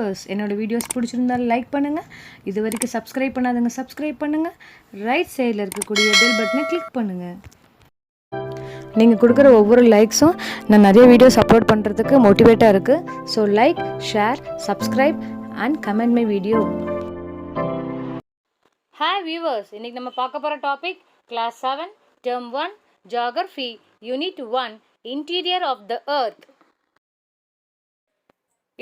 Viewers, என்னோட videos பிடிச்சிருந்தால் like பண்ணுங்கள். இது வரைக்கும் சப்ஸ்கிரைப் பண்ணாதவங்க சப்ஸ்கிரைப் பண்ணுங்கள். ரைட் சைடில் இருக்கக்கூடிய பெல் பட்டனை கிளிக் பண்ணுங்கள். நீங்கள் கொடுக்குற ஒவ்வொரு லைக்ஸும் நான் நிறைய வீடியோஸ் அப்லோட் பண்ணுறதுக்கு மோட்டிவேட்டாக இருக்குது. So like, share, subscribe and comment my video. Hi viewers, இன்றைக்கி நம்ம பார்க்க போகிற topic class 7 term 1 geography unit 1 interior of the earth.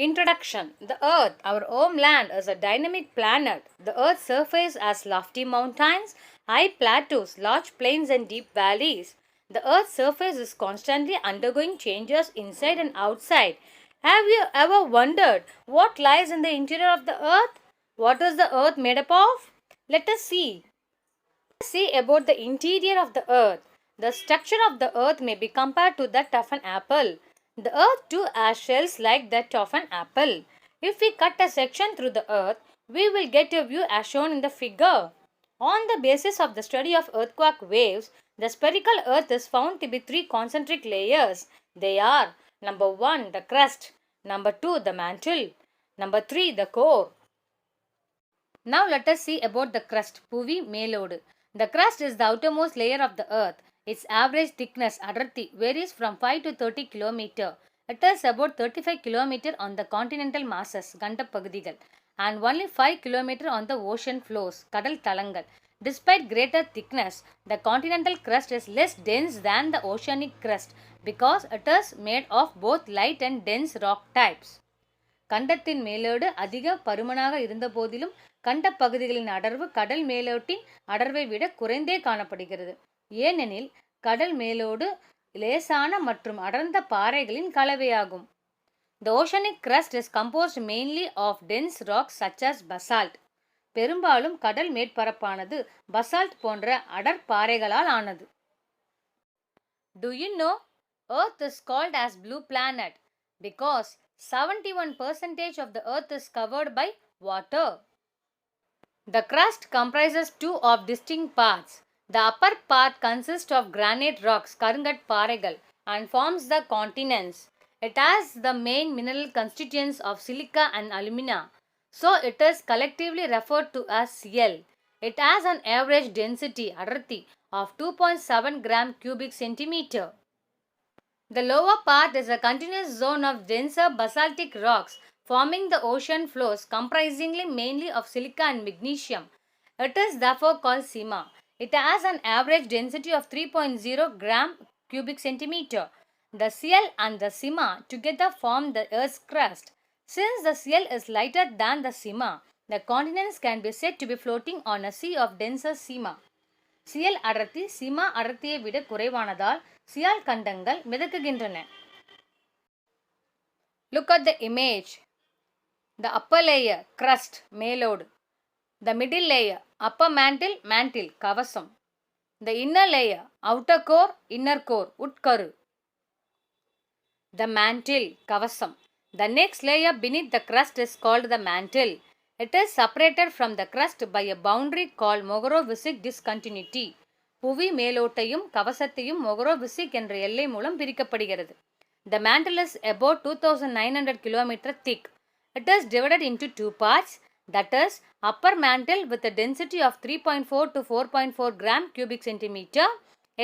Introduction. The Earth, our homeland, is a dynamic planet. The Earth's surface has lofty mountains, high plateaus, large plains and deep valleys. The Earth's surface is constantly undergoing changes inside and outside. Have you ever wondered what lies in the interior of the Earth? What is the Earth made up of? Let us see. Let's see about the interior of the Earth. The structure of the Earth may be compared to that of an apple. The earth too has shells like that of an apple. If we cut a section through the earth, we will get a view as shown in the figure. On the basis of the study of earthquake waves, the spherical earth is found to be 3 concentric layers. They are number 1, the crust, number 2, the mantle, number 3, the core. Now let us see about the crust, புவி மேலோடு. The crust is the outermost layer of the earth. Its average thickness, adarthi, varies from 5 to 30 km. It is about 35 km on the continental masses, கண்ட பகுதிகள், and only 5 km on the ocean floors, கடல் தளங்கள். Despite greater thickness, the continental crust is less dense than the oceanic crust because it is made of both light and dense rock types. கண்டத்தின் மேலோடு அதிக பருமனாக இருந்த போதிலும் கண்ட பகுதிகளின் அடர்வு கடல் மேலோட்டின் அடர்வை விட குறைந்தே காணப்படுகிறது. ஏனெனில் கடல் மேலோடு லேசான மற்றும் அடர்ந்த பாறைகளின் கலவையாகும். The oceanic crust is composed mainly of dense rocks such as basalt. பெரும்பாலும் கடல் மேற்பரப்பானது பசால்ட் போன்ற அடர் பாறைகளால் ஆனது. Do you know Earth is called as blue planet because 71% of the Earth is covered by water. The crust comprises 2 of distinct parts. The upper part consists of granite rocks, கருங்கற் பாறைகள், and forms the continents. It has the main mineral constituents of silica and alumina, so it is collectively referred to as Cl. It has an average density, adarthi, of 2.7 gram cubic centimeter. The lower part is a continuous zone of denser basaltic rocks forming the ocean floors, comprising mainly of silica and magnesium. It is therefore called Sima. It has an average density of 3.0 gram cubic centimeter. The Cl and the Sima together form the Earth's crust. Since the Cl is lighter than the Sima, the continents can be said to be floating on a sea of denser Sima. Cl அடர்த்தி Sima அடர்த்தியை விட குறைவானதால் சியால் கண்டங்கள் மிதக்குகின்றன. Look at the image. The upper layer, crust, மேலோடு. The middle layer, upper mantle, mantle, கவசம். The inner layer, outer core, inner core, உட்கரு. The mantle, கவசம். The next layer beneath the crust is called the mantle. It is separated from the crust by a boundary called Mogorovicic discontinuity. புவி மேலோட்டையும் கவசத்தையும் மொகரோவிசிக் என்ற எல்லை மூலம் பிரிக்கப்படுகிறது. The mantle is about 2900 km thick. It is divided into 2 parts, that is, upper mantle with a density of 3.4 to 4.4 gram cubic centimeter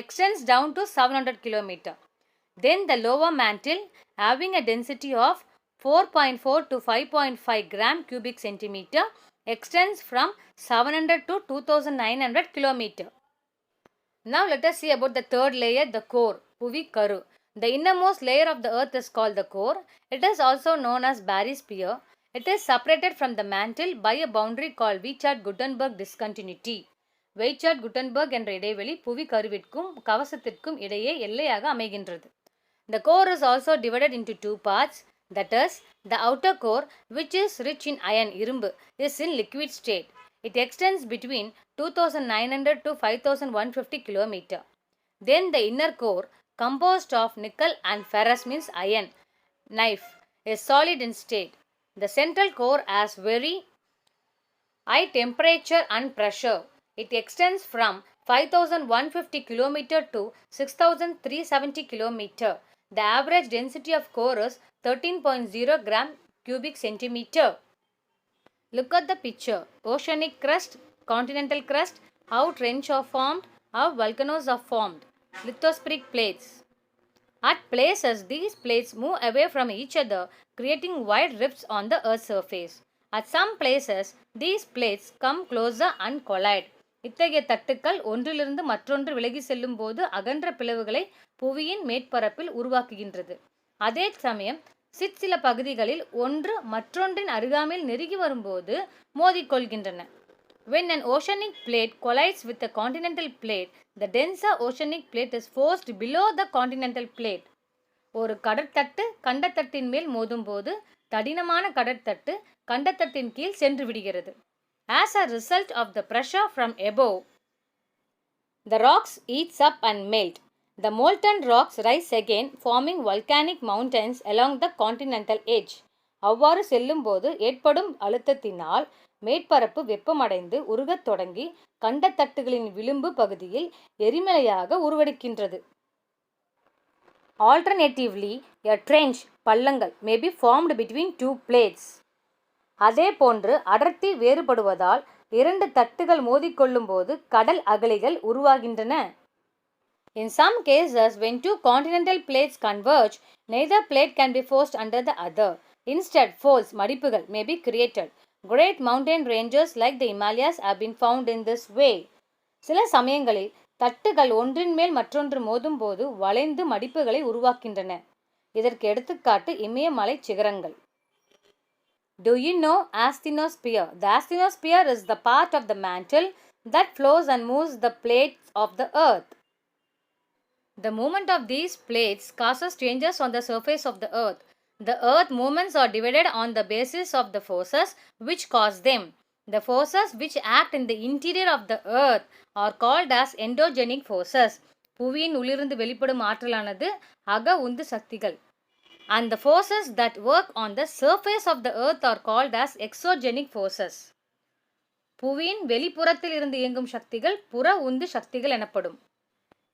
extends down to 700 km. Then the lower mantle, having a density of 4.4 to 5.5 gram cubic centimeter, extends from 700 to 2900 km. Now let us see about the third layer, the core, புவி கரு. The innermost layer of the earth is called the core. It is also known as barysphere. It is separated from the mantle by a boundary called Weichert-Gutenberg discontinuity. Weichert-Gutenberg என்ற இடைவெளி புவி கருவிற்கும் கவசத்திற்கும் இடையே எல்லையாக அமைகின்றது. The core is also divided into 2 parts. That is, the outer core, which is rich in iron, இரும்பு, is in liquid state. It extends between 2900 to 5150 km. Then the inner core, composed of nickel and ferrous means iron, knife, is solid in state. The central core has very high temperature and pressure. It extends from 5150 km to 6370 km. The average density of core is 13.0 gram cubic centimeter. Look at the picture. Oceanic crust, continental crust, how trenches are formed, how volcanoes are formed. Lithospheric plates. At places, these plates move away from each other, creating wide rifts on the Earth's surface. At some places, these plates come closer and collide. இத்தகைய தட்டுக்கள் ஒன்றிலிருந்து மற்றொன்று விலகி செல்லும் போது அகன்ற பிளவுகளை புவியின் மேற்பரப்பில் உருவாக்குகின்றது. அதே சமயம் சில பகுதிகளில் ஒன்று மற்றொன்றின் அருகாமையில் நெருங்கி வரும்போது மோதிக்கொள்கின்றன. When an oceanic plate collides with a continental plate, the denser oceanic plate is forced below the continental plate. ஒரு கடற்தட்டு கண்டத்தட்டின் மேல் மோதும்போது தடினமான கடற்தட்டு கண்டத்தட்டின் கீழ் சென்று விடுகிறது. As a result of the pressure from above, the rocks heats up and melt. The molten rocks rise again, forming volcanic mountains along the continental edge. அவ்வாறு செல்லும்போது ஏற்படும் அழுத்தத்தினால் மேற்பரப்பு வெப்பமடைந்து உருகத் தொடங்கி கண்டத்தட்டுகளின் விளிம்பு பகுதியில் எரிமலையாக உருவெடுக்கின்றது. Alternatively, a trench பள்ளங்கள் may be formed between two plates. அதே போன்று அடர்த்தி வேறுபடுவதால் இரண்டு தட்டுகள் மோதிக்கொள்ளும் போது கடல் அகழிகள் உருவாகின்றன. In some cases, when two continental plates converge, neither plate can be forced under the other. Instead, folds மடிப்புகள் may be created. Great mountain ranges like the Himalayas have been found in this way. சில சமயங்களில் தட்டுகள் ஒன்றின் மேல் மற்றொன்று மோதும்போது வளைந்து மடிப்புகளை உருவாக்கின்றன. இதற்கு எடுத்துக்காட்டு இமயமலை சிகரங்கள். Do you know asthenosphere? The asthenosphere is the part of the mantle that flows and moves the plates of the earth. The movement of these plates causes changes on the surface of the earth. The earth movements are divided on the basis of the forces which cause them. The forces which act in the interior of the earth are called as endogenic forces. புவியின் உள்ளிருந்து வெளிப்படும் ஆற்றலானது அக உந்து சக்திகள். And the forces that work on the surface of the earth are called as exogenic forces. புவியின் வெளிப்புறத்தில் இருந்து இயங்கும் சக்திகள் புற உந்து சக்திகள் எனப்படும்.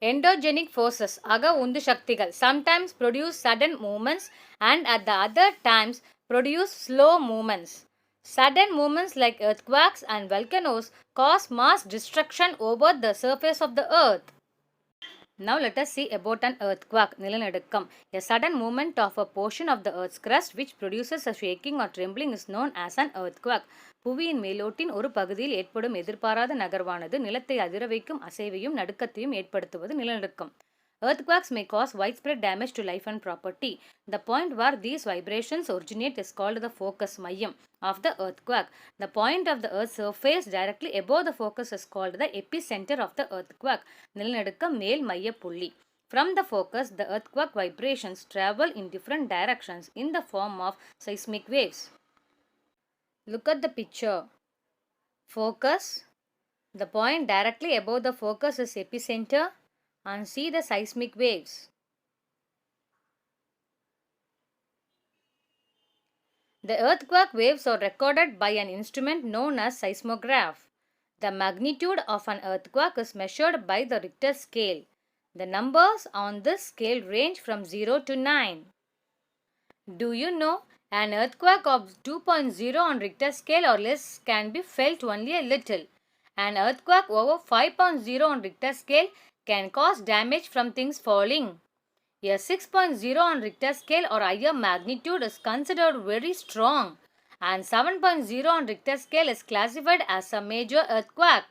Endogenic forces அக உந்து சக்திகள் sometimes produce sudden movements and at the other times produce slow movements. Sudden movements like earthquakes and volcanoes cause mass destruction over the surface of the earth. Now let us see about an earthquake, நிலநடுக்கம். A sudden movement of a portion of the earth's crust which produces a shaking or trembling is known as an earthquake. புவியின் மேலோட்டின் ஒரு பகுதியில் ஏற்படும் எதிர்பாராத நகர்வானது நிலத்தை அதிர வைக்கும் அசைவையும் நடுக்கத்தையும் ஏற்படுத்துவது நிலநடுக்கம். Earthquakes may cause widespread damage to life and property. The point where these vibrations originate is called the focus, மையம், of the earthquake. The point of the earth's surface directly above the focus is called the epicenter of the earthquake. நிலநடுக்க மேல் மைய புள்ளி. From the focus, the earthquake vibrations travel in different directions in the form of seismic waves. Look at the picture. Focus. The point directly above the focus is epicenter. And see the seismic waves. The earthquake waves are recorded by an instrument known as seismograph. The magnitude of an earthquake is measured by the Richter scale. The numbers on this scale range from 0 to 9. Do you know an earthquake of 2.0 on Richter scale or less can be felt only a little. An earthquake over 5.0 on Richter scale can cause damage from things falling. A 6.0 on Richter scale or higher magnitude is considered very strong, and 7.0 on Richter scale is classified as a major earthquake.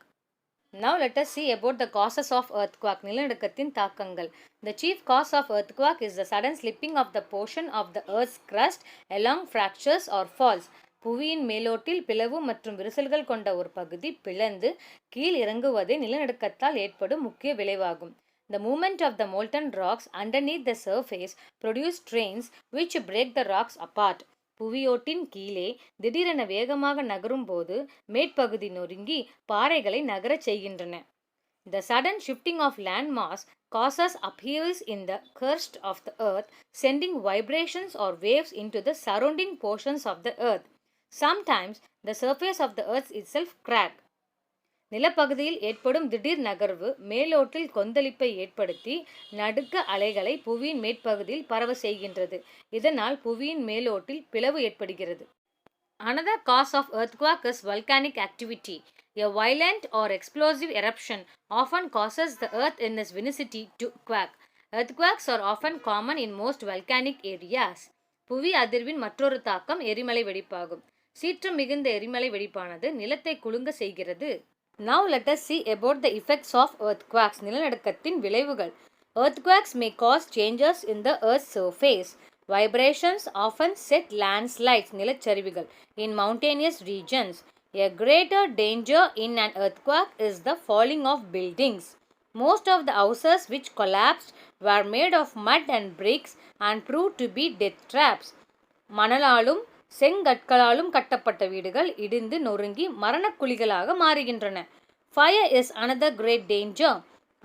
Now let us see about the causes of earthquake. நிலநடுக்கத்தின் தாக்கங்கள். The chief cause of earthquake is the sudden slipping of the portion of the earth's crust along fractures or faults. புவியின் மேலோட்டில் பிளவு மற்றும் விரிசல்கள் கொண்ட ஒரு பகுதி பிளந்து கீழ் இறங்குவதே நிலநடுக்கத்தால் ஏற்படும் முக்கிய விளைவாகும். The movement of the molten rocks underneath the surface produce strains which break the rocks apart. புவியோட்டின் கீழே திடீரென வேகமாக நகரும் போது மேற்பகுதி நொறுங்கி பாறைகளை நகரச் செய்கின்றன. The sudden shifting of land mass causes upheavals in the crust of the earth, sending vibrations or waves into the surrounding portions of the earth. Sometimes the surface of the earth itself cracks. நிலப்பகுதியில் ஏற்படும் திடீர் நகர்வு மேலோட்டில் கொந்தளிப்பை ஏற்படுத்தி நடுக்க அலைகளை புவியின் மேற்பகுதியில் பரவ செய்கின்றது. இதனால் புவியின் மேலோட்டில் பிளவு ஏற்படுகிறது. Another cause of earthquake is volcanic activity. A violent or explosive eruption often causes the earth in its vicinity to quake. Earthquakes are often common in most volcanic areas. புவி அதிர்வின் மற்றொரு தாக்கம் எரிமலை வெடிப்பாகும். சீற்றம் மிகுந்த எரிமலை வெடிப்பானது நிலத்தை குலுங்க செய்கிறது. Now let us see about the effects of earthquakes. நிலநடுக்கத்தின் விளைவுகள். Earthquakes may cause changes in the earth's surface. Vibrations often set landslides, நிலச்சரிவுகள், in mountainous regions. A greater danger in an earthquake is the falling of buildings. Most of the houses which collapsed were made of mud and bricks and proved to be death traps. மணலாலும் செங்கற்களாலும் கட்டப்பட்ட வீடுகள் இடிந்து நொறுங்கி மரணக்குழிகளாக மாறுகின்றன. Fire is another great danger.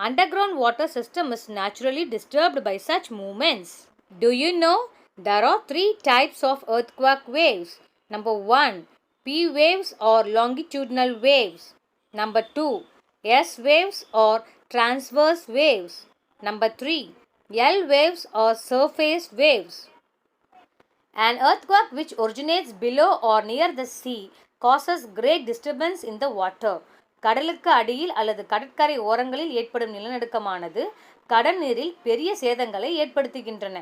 Underground water system is naturally disturbed by such movements. Do you know there are 3 types of earthquake waves? Number 1, P waves or longitudinal waves. Number 2, S waves or transverse waves. Number 3, L waves or surface waves. An earthquake which originates below or near the sea causes great disturbance in the water. கடலுக்கு அடியில் அல்லது கடற்கரை ஓரங்களில் ஏற்படும் நிலநடுக்கமானது கடல் நீரில் பெரிய சேதங்களை ஏற்படுத்துகின்றன.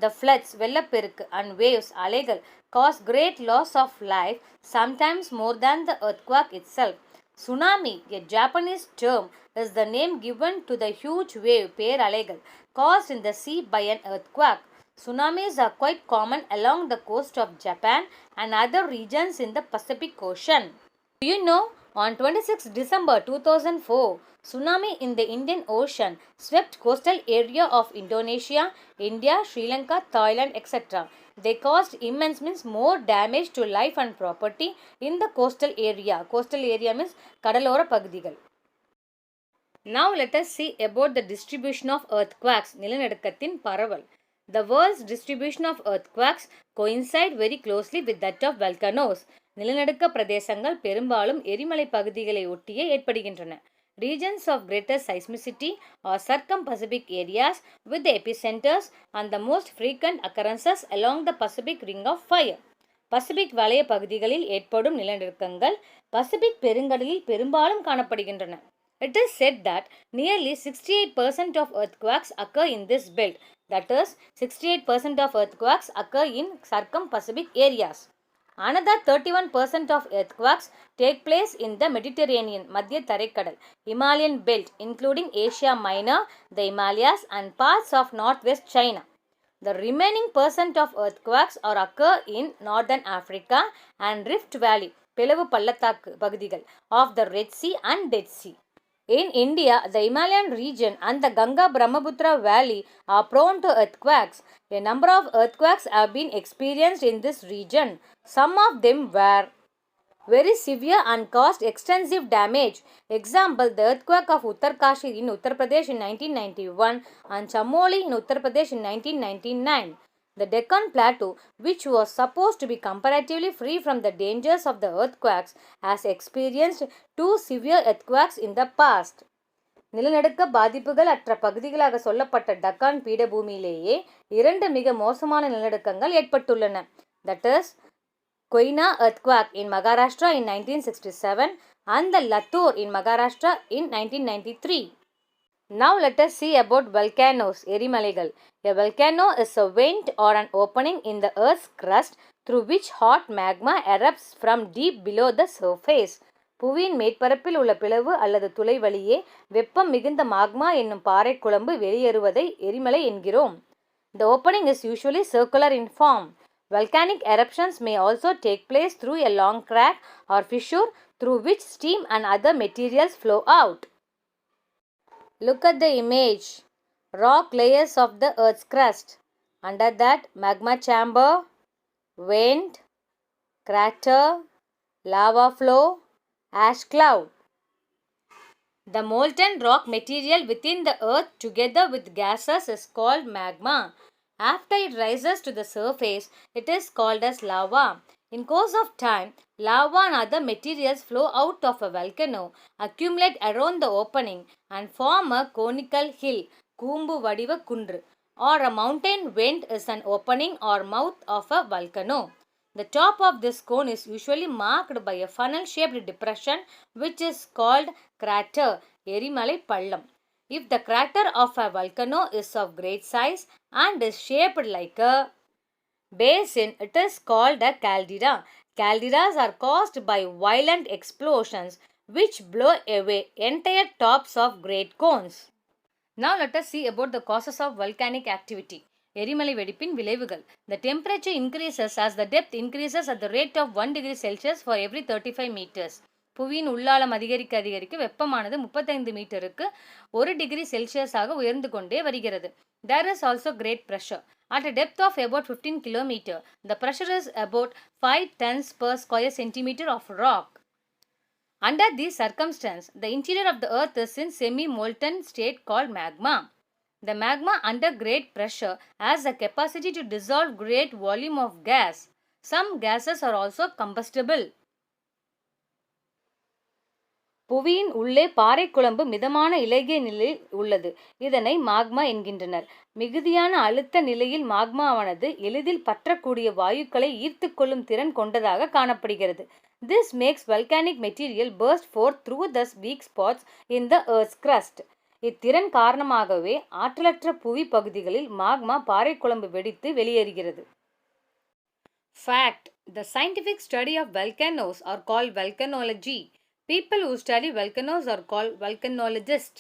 The floods, வெள்ளப்பெருக்கு, and waves, அலைகள், cause great loss of life, sometimes more than the earthquake itself. Tsunami, a Japanese term, is the name given to the huge wave, பேரலைகள், caused in the sea by an earthquake. Tsunamis are quite common along the coast of Japan and other regions in the Pacific Ocean. Do you know, on 26 December 2004, tsunami in the Indian Ocean swept coastal area of Indonesia, India, Sri Lanka, Thailand, etc. They caused immense means more damage to life and property in the coastal area. Coastal area means கடலோர பகுதிகள். Now let us see about the distribution of earthquakes. நிலநடுக்கத்தின் பரவல். The world's distribution of earthquakes coincide very closely with that of volcanoes. நிலநடுக்க பிரதேசங்கள் பெரும்பாலும் எரிமலை பகுதிகளை ஒட்டியே ஏற்படுகின்றன. Regions of greater seismicity or circum-Pacific areas with the epicenters and the most frequent occurrences along the Pacific Ring of Fire. Pacific வலய பகுதிகளில் ஏற்படும் நிலநடுக்கங்கள் பசிபிக் பெருங்கடலில் பெரும்பாலும் காணப்படுகின்றன. It is said that nearly 68% of earthquakes occur in this belt. That is, 68% of earthquakes occur in circum-Pacific areas. Another 31% of earthquakes take place in the Mediterranean, மத்திய தரைக்கடல், Himalayan belt, including Asia Minor, the Himalayas, and parts of northwest China. The remaining percent of earthquakes are occur in northern Africa and Rift Valley, பிளவு பள்ளத்தாக்கு பகுதிகள், of the Red Sea and Dead Sea. In India, the Himalayan region and the Ganga-Brahmaputra valley are prone to earthquakes. A number of earthquakes have been experienced in this region. Some of them were very severe and caused extensive damage. Example, the earthquake of Uttarkashi in Uttar Pradesh in 1991 and Chamoli in Uttar Pradesh in 1999. The Deccan Plateau, which was supposed to be comparatively free from the dangers of the earthquakes, has experienced 2 severe earthquakes in the past. நிலநடுக்க பாதிப்புகள் அற்ற பகுதிகளாக சொல்லப்பட்ட டக்கான் பீடபூமியிலேயே 2 மிக மோசமான நிலநடுக்கங்கள் ஏற்பட்டுள்ளன. That is, Koyna earthquake in Maharashtra in 1967 and the Latur in Maharashtra in 1993. Now let us see about volcanoes, எரிமலைகள். A volcano is a vent or an opening in the earth's crust through which hot magma erupts from deep below the surface. புவியின் மேற்பரப்பில் உள்ள பிளவு அல்லது துளை வழியே வெப்பம் மிகுந்த magma என்னும் பாறை குழம்பு வெளியேறுவதை எரிமலை என்கிறோம். The opening is usually circular in form. Volcanic eruptions may also take place through a long crack or fissure through which steam and other materials flow out. Look at the image. Rock layers of the earth's crust. Under that, magma chamber, vent, crater, lava flow, ash cloud. The molten rock material within the earth together with gases is called magma. After it rises to the surface, it is called as lava. In course of time, lava and other materials flow out of a volcano, accumulate around the opening and form a conical hill, கூம்பு வடிவ குன்று, or a mountain vent is an opening or mouth of a volcano. The top of this cone is usually marked by a funnel-shaped depression which is called crater, Erimalai Pallam. If the crater of a volcano is of great size and is shaped like a basin, it is called a caldera. Calderas are caused by violent explosions which blow away entire tops of great cones. Now let us see about the causes of volcanic activity. எரிமலை வெடிப்பின் விளைவுகள். The temperature increases as the depth increases at the rate of 1 degree Celsius for every 35 meters. புவியின் உள்ளாலம் அதிகரிக்க வெப்பமானது 35 மீட்டருக்கு 1 degree செல்சியஸாக உயர்ந்து கொண்டே வருகிறது. There is also great pressure. At a depth of about 15 km, the pressure is about 5 tons per square centimeter of rock. Under these circumstances, the interior of the earth is in semi-molten state called magma. The magma under great pressure has the capacity to dissolve great volume of gas. Some gases are also combustible. புவியின் உள்ளே பாறைக்குழம்பு மிதமான இலகிய நிலையில் உள்ளது. இதனை magma என்கின்றனர். மிகுதியான அழுத்த நிலையில் மாக்மாவானது எளிதில் பற்றக்கூடிய வாயுக்களை ஈர்த்துக்கொள்ளும் திறன் கொண்டதாக காணப்படுகிறது. This makes volcanic material burst forth through the weak spots in the earth's crust. இத்திறன் காரணமாகவே ஆற்றலற்ற புவி பகுதிகளில் மாக்மா பாறைக்குழம்பு வெடித்து வெளியேறுகிறது. Fact: The scientific study of volcanoes are called volcanology. People who study volcanoes are called volcanologists.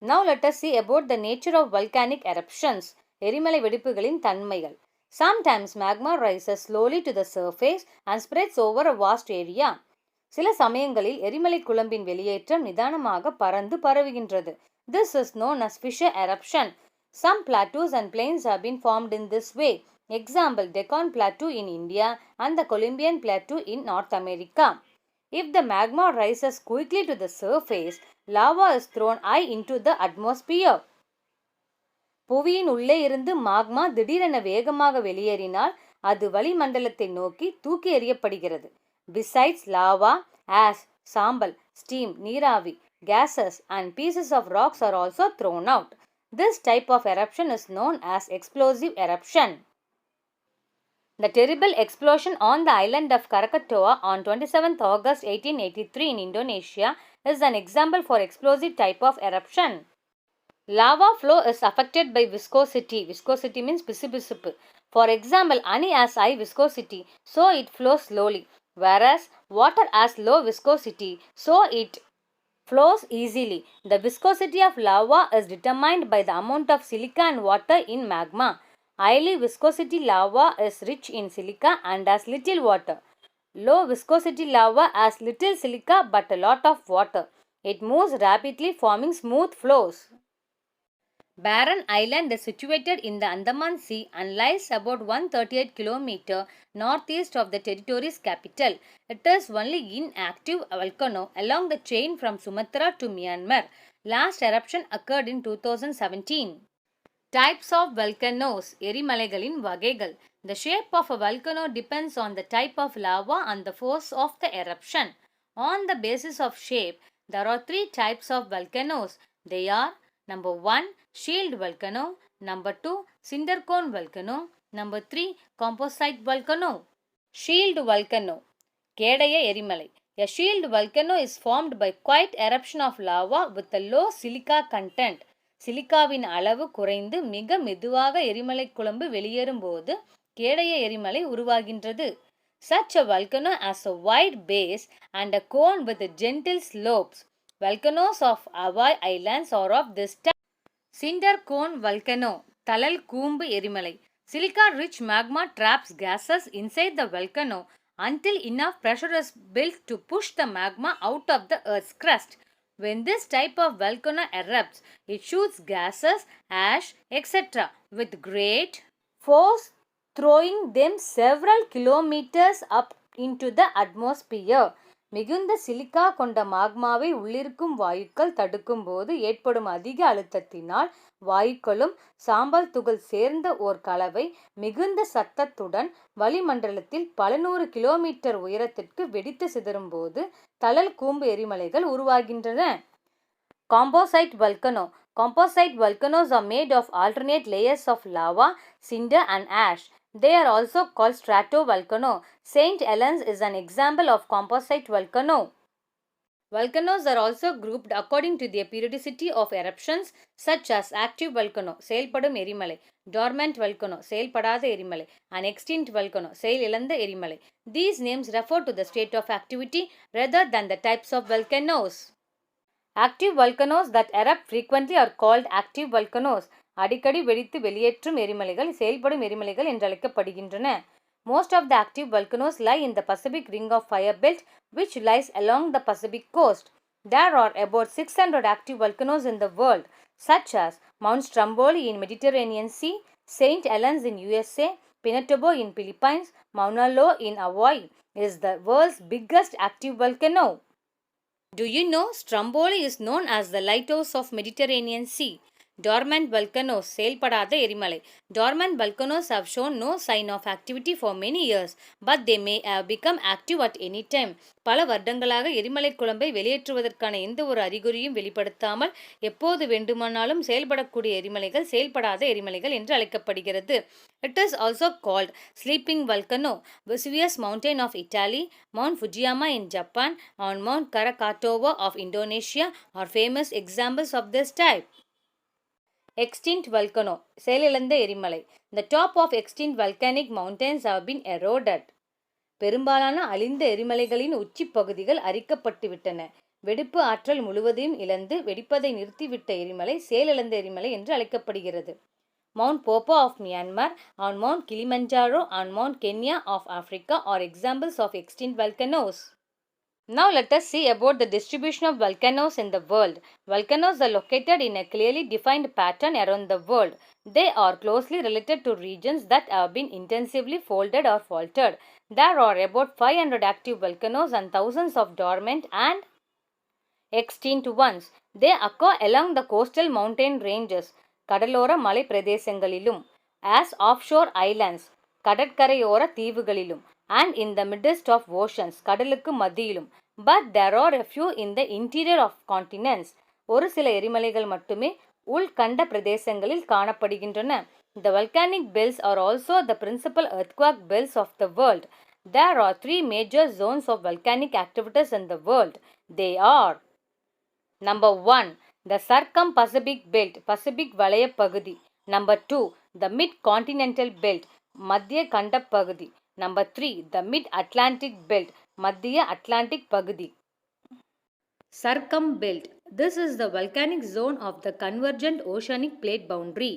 Now let us see about the nature of volcanic eruptions. எரிமலை வெடிப்புகளின் தன்மைகள். Sometimes magma rises slowly to the surface and spreads over a vast area. சில சமயங்களில் எரிமலை குழம்பின் வெளியேற்றம் நிதானமாக பறந்து பரவுகின்றது. This is known as fissure eruption. Some plateaus and plains have been formed in this way. Example: Deccan Plateau in India and the Columbian Plateau in North America. If the magma rises quickly to the surface, lava is thrown high into the atmosphere. புவியின் உள்ளே இருந்து magma திடீரென வேகமாக வெளியேறினால் அது வளிமண்டலத்தை நோக்கி தூக்கி எறியப்படுகிறது. Besides lava, ash, சாம்பல், steam, நீராவி, gases and pieces of rocks are also thrown out. This type of eruption is known as explosive eruption. The terrible explosion on the island of Krakatoa on 27th August 1883 in Indonesia is an example for explosive type of eruption. Lava flow is affected by viscosity. Viscosity means பிசுபிசுப்பு. For example, honey has high viscosity, so it flows slowly, whereas water has low viscosity, so it flows easily. The viscosity of lava is determined by the amount of silica and water in magma. Highly viscosity lava is rich in silica and has little water. Low viscosity lava has little silica but a lot of water. It moves rapidly, forming smooth flows. Barren Island is situated in the Andaman Sea and lies about 138 km northeast of the territory's capital. It is only inactive volcano along the chain from Sumatra to Myanmar. Last eruption occurred in 2017. Types of volcanoes. எரிமலைகளின் வகைகள். The shape of a volcano depends on the type of lava and the force of the eruption. On the basis of shape, there are three types of volcanoes. They are: Number 1, shield volcano. Number 2, cinder cone volcano. Number 3, composite volcano. Shield volcano. கேடய எரிமலை. A shield volcano is formed by quiet eruption of lava with a low silica content. சிலிக்காவின் அளவு குறைந்து மிக மெதுவாக எரிமலை குழம்பு வெளியேறும் போது கேடய எரிமலை உருவாகின்றது. Such a volcano has a wide base and a cone with gentle slopes. Volcanoes of Hawaii Islands are of this type. Cinder cone volcano. தழல் கூம்பு எரிமலை. Silica-rich magma traps gases inside the volcano until enough pressure is built to push the magma out of the earth's crust. When this type of volcano erupts, it shoots gases, ash, etc. with great force, throwing them several kilometers up into the atmosphere. மிகுந்த silica கொண்ட மாக்மாவை உள்ளிருக்கும் வாயுக்கள் தடுக்கும் போது ஏற்படும் அதிக அழுத்தத்தினால் வாயுக்களும் சாம்பல் துகள் சேர்ந்த ஓர் கலவை மிகுந்த சத்தத்துடன் வளிமண்டலத்தில் பல நூறு கிலோமீட்டர் உயரத்திற்கு வெடித்து சிதறும் போது தழல் கூம்பு எரிமலைகள் உருவாகின்றன. Composite volcano. Composite volcanoes are made of alternate layers of lava, cinder and ash. They are also called stratovolcano. St. Helens is an example of composite volcano. Volcanoes are also grouped according to their periodicity of eruptions such as active volcano, செயல்படும் எரிமலை, dormant volcano, செயல்படாத எரிமலை, and extinct volcano, செயலிழந்த எரிமலை. These names refer to the state of activity rather than the types of volcanoes. Active volcanoes that erupt frequently are called active volcanoes. அடிக்கடி வெடித்து வெளியேற்றும் எரிமலைகள் செயல்படும் எரிமலைகள் என்றழைக்கப்படுகின்றன. Most of the active volcanoes lie in the Pacific Ring of Fire belt, which lies along the Pacific coast. There are about 600 active volcanoes in the world, such as Mount Stromboli in Mediterranean Sea, St. Helens in USA, Pinatubo in Philippines, Mauna Loa in Hawaii is the world's biggest active volcano. Do you know Stromboli is known as the lighthouse of Mediterranean Sea? Dormant volcanoes, செயல்படாத எரிமலை. Dormant volcanoes have shown no sign of activity for many years, but they may have become active at any time. பல வருடங்களாக எரிமலை குழம்பை வெளியேற்றுவதற்கான எந்த ஒரு அறிகுறியும் வெளிப்படுத்தாமல் எப்போது வேண்டுமானாலும் செயல்படக்கூடிய எரிமலைகள் செயல்படாத எரிமலைகள் என்று அழைக்கப்படுகிறது. It is also called sleeping volcano. Vesuvius mountain of Italy, Mount Fujiyama in Japan, and Mount Krakatoa of Indonesia are famous examples of this type. Extinct volcano, செயலிழந்த எரிமலை. The top of extinct volcanic mountains have been eroded. பெரும்பாலான அழிந்த எரிமலைகளின் உச்சி பகுதிகள் அரிக்கப்பட்டுவிட்டன. வெடிப்பு ஆற்றல் முழுவதையும் இழந்து வெடிப்பதை நிறுத்திவிட்ட எரிமலை செயலிழந்த எரிமலை என்று அழைக்கப்படுகிறது. Mount Popo of Myanmar and Mount Kilimanjaro and Mount Kenya of Africa are examples of extinct volcanoes. Now let us see about the distribution of volcanoes in the world. Volcanoes are located in a clearly defined pattern around the world. They are closely related to regions that have been intensively folded or faulted. There are about 500 active volcanoes and thousands of dormant and extinct ones. They occur along the coastal mountain ranges, கடலோர மலை பிரதேசங்களிலும், as offshore islands, கடற்கரையோர தீவுகளிலும், and in the midst of oceans, கடலுக்கு மத்தியிலும். But there are a few in the interior of continents. ஒரு சில எரிமலைகள் மட்டுமே உள்கண்ட பிரதேசங்களில் காணப்படுகின்றன. The volcanic belts are also the principal earthquake belts of the world. There are three major zones of volcanic activities in the world. They are: Number 1, the Circum-Pacific Belt, Pacific வளைய பகுதி. Number 2, the Mid-Continental Belt, மத்திய கண்டப் பகுதி. Number 3, the Mid-Atlantic Belt, மத்திய Atlantic பகுதி. Circum Belt. This is the volcanic zone of the convergent oceanic plate boundary.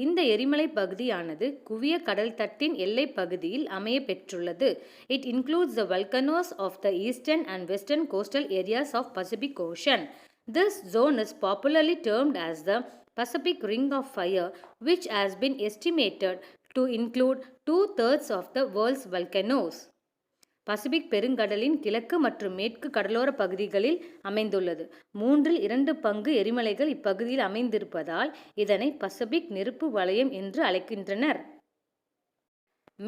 இந்த எரிமலை பகுதியானது குவிய கடல் தட்டின் எல்லை பகுதியில் அமைய பெற்றுள்ளது. It includes the volcanoes of the eastern and western coastal areas of Pacific Ocean. This zone is popularly termed as the Pacific Ring of Fire, which has been estimated to include 2/3 of the world's volcanoes. Pacific பெருங்கடலின் கிழக்கு மற்றும் மேற்கு கடலோர பகுதிகளில் அமைந்துள்ளது. 2/3 எரிமலைகள் இப்பகுதியில் அமைந்திருப்பதால் இதனை Pacific நெருப்பு வளையம் என்று அழைக்கின்றனர்.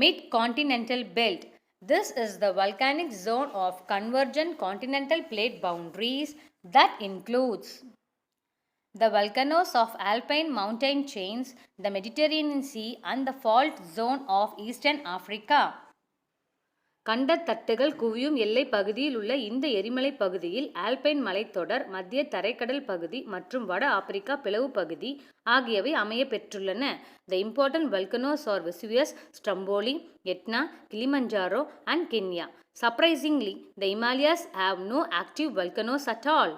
Mid-Continental Belt. This is the volcanic zone of convergent continental plate boundaries that includes the volcanoes of alpine mountain chains, the Mediterranean Sea, and the fault zone of Eastern Africa. கண்டத்தட்டுகள் குவியும் எல்லை பகுதியில் உள்ள இந்த எரிமலை பகுதியில் ஆல்பைன் மலைத்தொடர், மத்திய தரைக்கடல் பகுதி மற்றும் வட ஆப்பிரிக்கா பிளவு பகுதி ஆகியவை அமைய பெற்றுள்ளன. The important volcanoes are Vesuvius, Stromboli, Etna, Kilimanjaro and Kenya. Surprisingly, the Himalayas have no active volcanoes at all.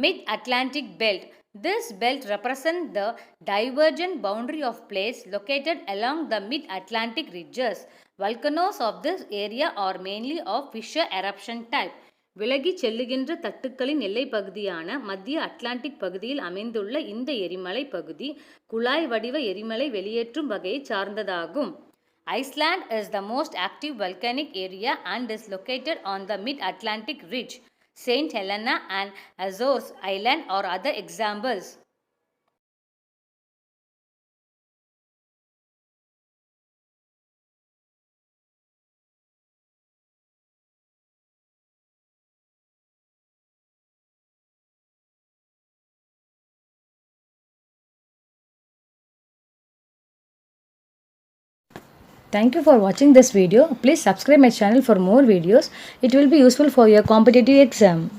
Mid-Atlantic Belt. This belt represents the divergent boundary of plates located along the mid-Atlantic ridges. Volcanoes of this area are mainly of fissure eruption type. விலகி செல்லுகின்ற தட்டுக்களின் எல்லை பகுதியான மத்திய Atlantic பகுதியில் அமைந்துள்ள இந்த எரிமலை பகுதி குழாய் வடிவ எரிமலை வெளியேற்றும் வகையை சார்ந்ததாகும். Iceland is the most active volcanic area and is located on the mid-Atlantic ridge. Saint Helena and Azores Island are other examples. Thank you for watching this video. Please subscribe my channel for more videos. It will be useful for your competitive exam.